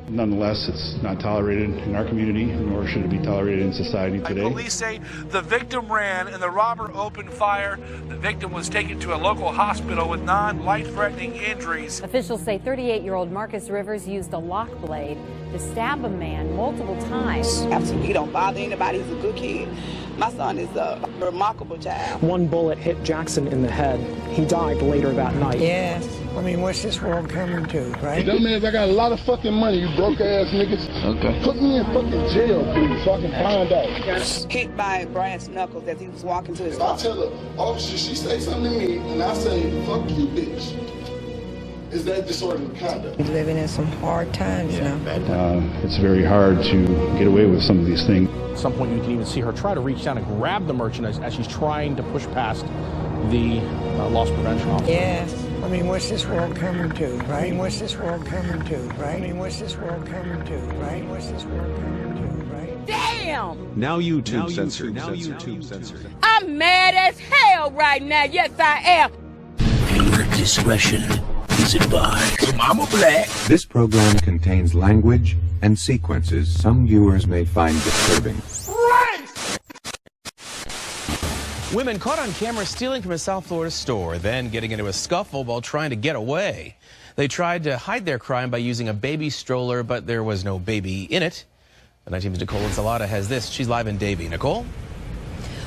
Nonetheless, it's not tolerated in our community, nor should it be tolerated in society today. Police say the victim ran and the robber opened fire. The victim was taken to a local hospital with non-life-threatening injuries. Officials say 38-year-old Marcus Rivers used a lock blade to stab a man multiple times. Absolutely, he don't bother anybody. He's a good kid. My son is a remarkable child. One bullet hit Jackson in the head. He died later that night. Yeah, I mean, what's this world coming to, right? Dumbass, I got a lot of fucking money, you broke ass niggas. Okay. Put me in fucking jail, please, so I can find out. Hit by brass knuckles as he was walking to his car. I tell her, officer, she say something to me, and I say, fuck you, bitch. Is that disorderly conduct? He's living in some hard times now. It's very hard to get away with some of these things. At some point, you can even see her try to reach down and grab the merchandise as she's trying to push past the loss prevention officer. Yeah, I mean, what's this world coming to, right? I mean, what's this world coming to, right? I mean, what's this world coming to, right? What's this world coming to, right? Damn! Now YouTube censored. Now YouTube censored. I'm mad as hell right now. Yes, I am. Viewer discretion is advised. Mama Black. This program contains language and sequences some viewers may find disturbing. Women caught on camera stealing from a South Florida store, then getting into a scuffle while trying to get away. They tried to hide their crime by using a baby stroller, but there was no baby in it. The 19's Nicole Ensalada has this. She's live in Davie. Nicole?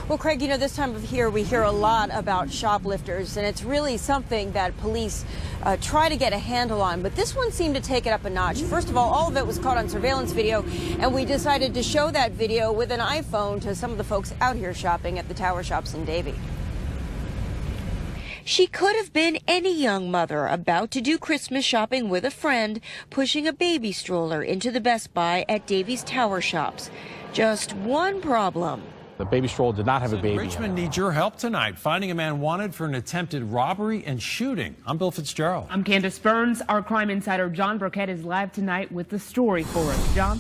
Well, Craig, you know, this time of year we hear a lot about shoplifters, and it's really something that police try to get a handle on. But this one seemed to take it up a notch. First of all of it was caught on surveillance video, and we decided to show that video with an iPhone to some of the folks out here shopping at the Tower Shops in Davie. She could have been any young mother about to do Christmas shopping with a friend, pushing a baby stroller into the Best Buy at Davie's Tower Shops. Just one problem. The baby stroller did not have a baby. Richmond needs your help tonight, finding a man wanted for an attempted robbery and shooting. I'm Bill Fitzgerald. I'm Candace Burns. Our crime insider John Burkett is live tonight with the story for us. John?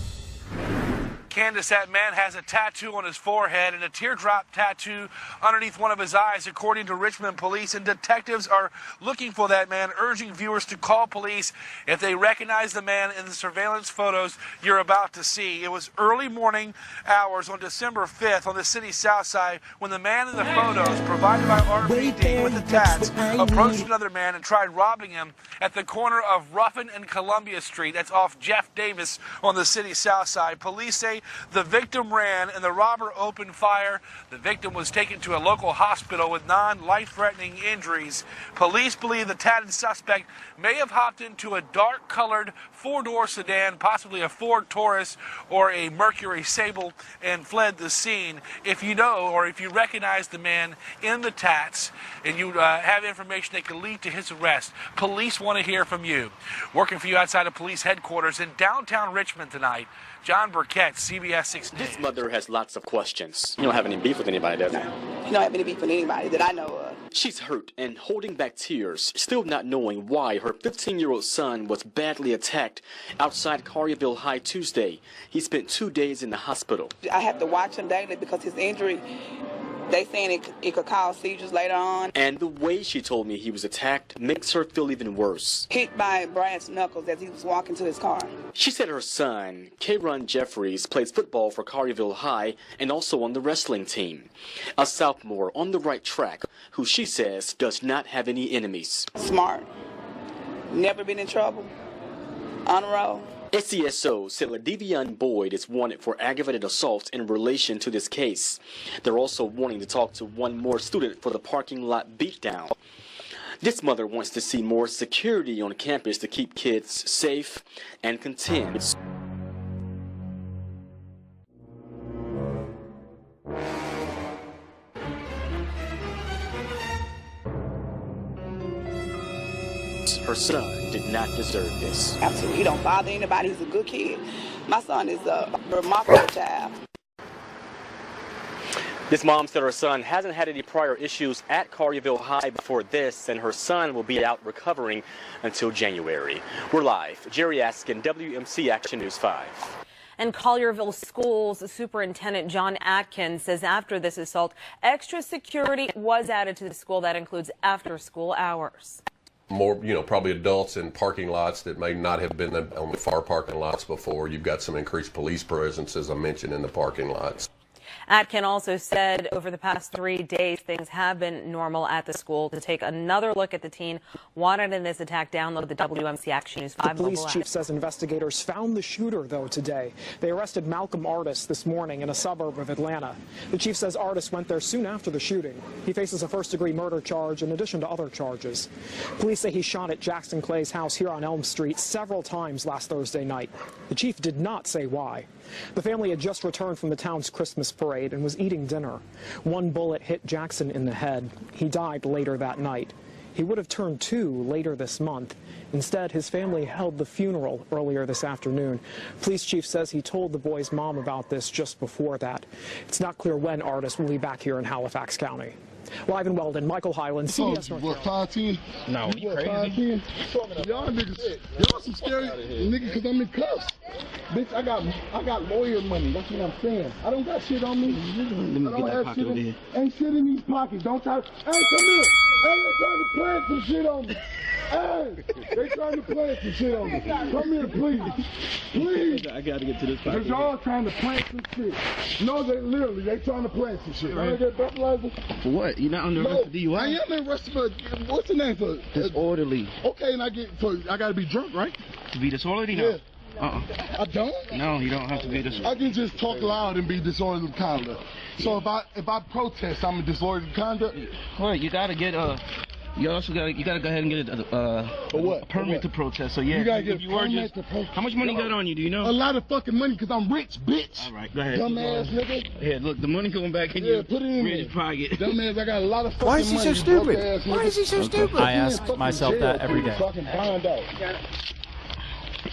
Candace, that man has a tattoo on his forehead and a teardrop tattoo underneath one of his eyes, according to Richmond police. And detectives are looking for that man, urging viewers to call police if they recognize the man in the surveillance photos you're about to see. It was early morning hours on December 5th on the city's south side when the man in the photos, provided by RPD with the tats, approached another man and tried robbing him at the corner of Ruffin and Columbia Street. That's off Jeff Davis on the city's south side. Police say the victim ran and the robber opened fire. The victim was taken to a local hospital with non-life-threatening injuries. Police believe the tatted suspect may have hopped into a dark-colored four-door sedan, possibly a Ford Taurus or a Mercury Sable, and fled the scene. If you know or if you recognize the man in the tats and you have information that can lead to his arrest, police want to hear from you. Working for you outside of police headquarters in downtown Richmond tonight, John Burkett, CBS 6 News. This mother has lots of questions. You don't have any beef with anybody, does you? You don't have any beef with anybody that I know of. She's hurt and holding back tears, still not knowing why her 15-year-old son was badly attacked outside Collierville High Tuesday. He spent 2 days in the hospital. I have to watch him daily because his injury, they saying it could cause seizures later on. And the way she told me he was attacked makes her feel even worse. Hit by brass knuckles as he was walking to his car. She said her son, K'Ron Jeffries, plays football for Collierville High and also on the wrestling team. A sophomore on the right track who she says does not have any enemies. Smart. Never been in trouble. On a roll. SCSO said LaDevion Boyd is wanted for aggravated assault in relation to this case. They're also wanting to talk to one more student for the parking lot beatdown. This mother wants to see more security on campus to keep kids safe and content. Her son did not deserve this. Absolutely. He don't bother anybody. He's a good kid. My son is a remarkable child. This mom said her son hasn't had any prior issues at Collierville High before this, and her son will be out recovering until January. We're live. Jerry Askin, WMC Action News 5. And Collierville Schools Superintendent John Atkins says after this assault, extra security was added to the school. That includes after-school hours. more, probably adults in parking lots that may not have been on the far parking lots before. You've got some increased police presence, as I mentioned, in the parking lots. Atkin also said over the past 3 days, things have been normal at the school. To take another look at the teen wanted in this attack, download the WMC Action News 5 The police mobile app. chief says investigators found the shooter, though, today. They arrested Malcolm Artis this morning in a suburb of Atlanta. The chief says Artis went there soon after the shooting. He faces a first-degree murder charge in addition to other charges. Police say he shot at Jackson Clay's house here on Elm Street several times last Thursday night. The chief did not say why. The family had just returned from the town's Christmas parade and was eating dinner. One bullet hit Jackson in the head. He died later that night. He would have turned 2 later this month. Instead, his family held the funeral earlier this afternoon. Police chief says he told the boy's mom about this just before that. It's not clear when Artis will be back here in Halifax County. Live in Weldon, Michael Highland, CBS North Carolina. 5'10"? No, you crazy? 5'10"? Y'all niggas, y'all some scary niggas because I'm in cuffs. Bitch, I got lawyer money. That's what I'm saying. I don't got shit on me. I don't have shit in, ain't shit in these pockets. Don't try. Hey, come here. Hey, they trying to plant some shit on me. Hey, they trying to plant some shit on me. Come here, please. Please. I gotta get to this pocket. Because y'all trying to plant some shit. No, they trying to plant some shit. Right? Get breathalyzer? For what? You're not under arrest for DUI? I am arrested for, what's the name for? Disorderly. Okay, and I gotta be drunk, right? To be disorderly? No. Yeah. I don't? No, you don't have to be disorderly. I can just talk loud and be disorderly conduct. So if I protest, I'm a disorderly conduct? Well, you gotta get you also gotta go ahead and get a permit to protest. So yeah, you gotta get a permit to protest. How much money you got on you? Do you know? A lot of fucking money because I'm rich, bitch. All right, go ahead. Dumbass nigga. Yeah, look, the money going back in your put it in rich pocket. Dumbass, I got a lot of fucking money. Why is he so stupid? Why is he so stupid? I ask myself that every day. Fucking find out.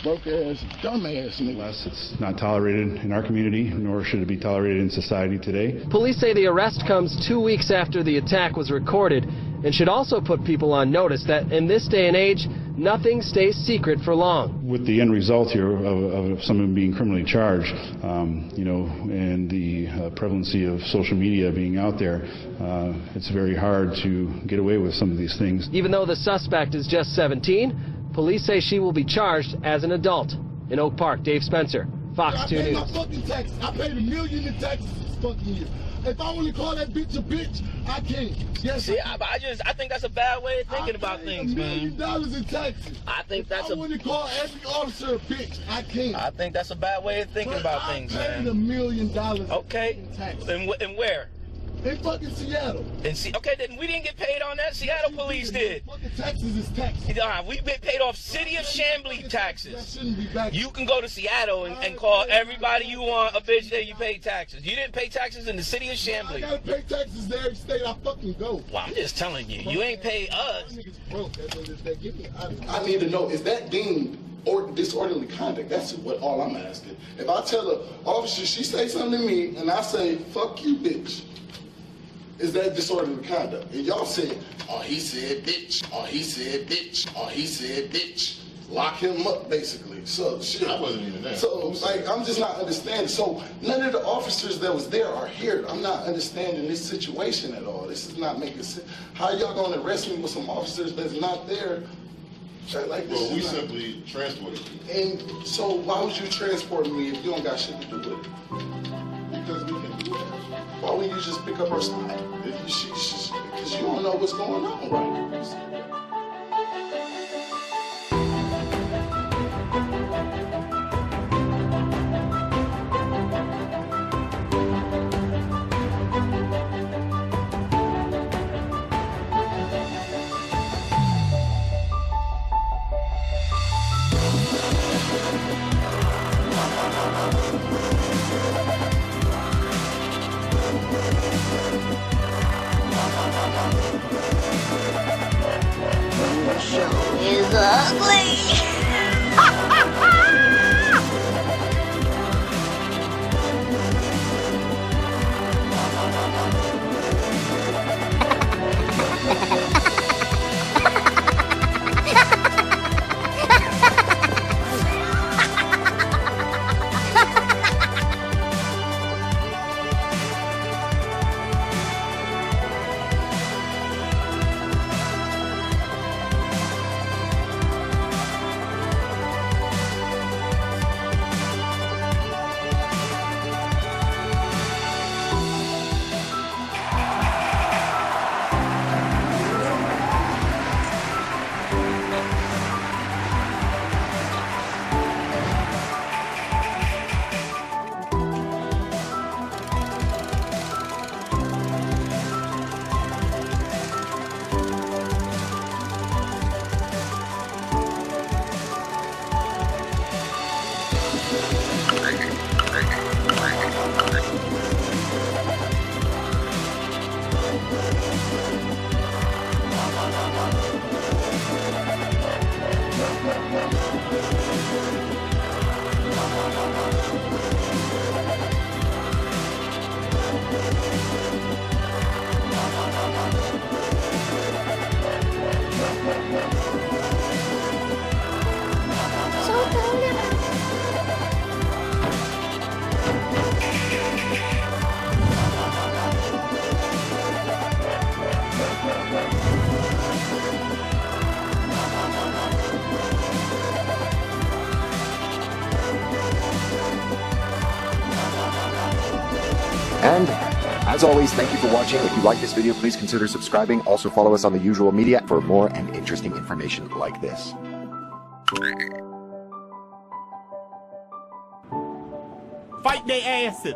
Broke ass, dumbass nigga. It's not tolerated in our community, nor should it be tolerated in society today. Police say the arrest comes 2 weeks after the attack was recorded and should also put people on notice that in this day and age, nothing stays secret for long. With the end result here of someone being criminally charged, and the prevalency of social media being out there, it's very hard to get away with some of these things. Even though the suspect is just 17, police say she will be charged as an adult. In Oak Park, Dave Spencer, Fox 2 News. I paid my fucking taxes. I paid $1 million in taxes this fucking year. If I want to call that bitch a bitch, I can't. Yes. See, I think that's a bad way of thinking about things, man. $1 million in taxes. I think that's I want to call every officer a bitch. I can't. I think that's a bad way of thinking about things, man. I paid $1 million okay. in taxes. And where? In fucking Seattle. Okay, then we didn't get paid on that. Seattle police did. Fucking taxes is taxes. We've been paid off City of Chambly taxes. That shouldn't be back. You can go to Seattle and call everybody you want a bitch that you pay taxes. You didn't pay taxes in the City of Chambly. I gotta pay taxes to every state I fucking go. Well, I'm just telling you, you ain't pay us. I need to know, is that deemed disorderly conduct? That's all I'm asking. If I tell an officer, she say something to me, and I say, fuck you, bitch, is that disorderly conduct? And y'all say, oh, he said bitch, oh, he said bitch, oh, he said bitch. Lock him up, basically. So, shit. I wasn't even there. So, I'm just not understanding. So, none of the officers that was there are here. I'm not understanding this situation at all. This is not making sense. How y'all gonna arrest me with some officers that's not there? Like, well, we simply transported you. And so, why would you transport me if you don't got shit to do with it? Because we can do that. Why wouldn't you just pick up her side? Because you don't know what's going on, right? Is ugly. And as always, thank you for watching. If you like this video, please consider subscribing. Also follow us on the usual media for more and interesting information like this. Fight their asses.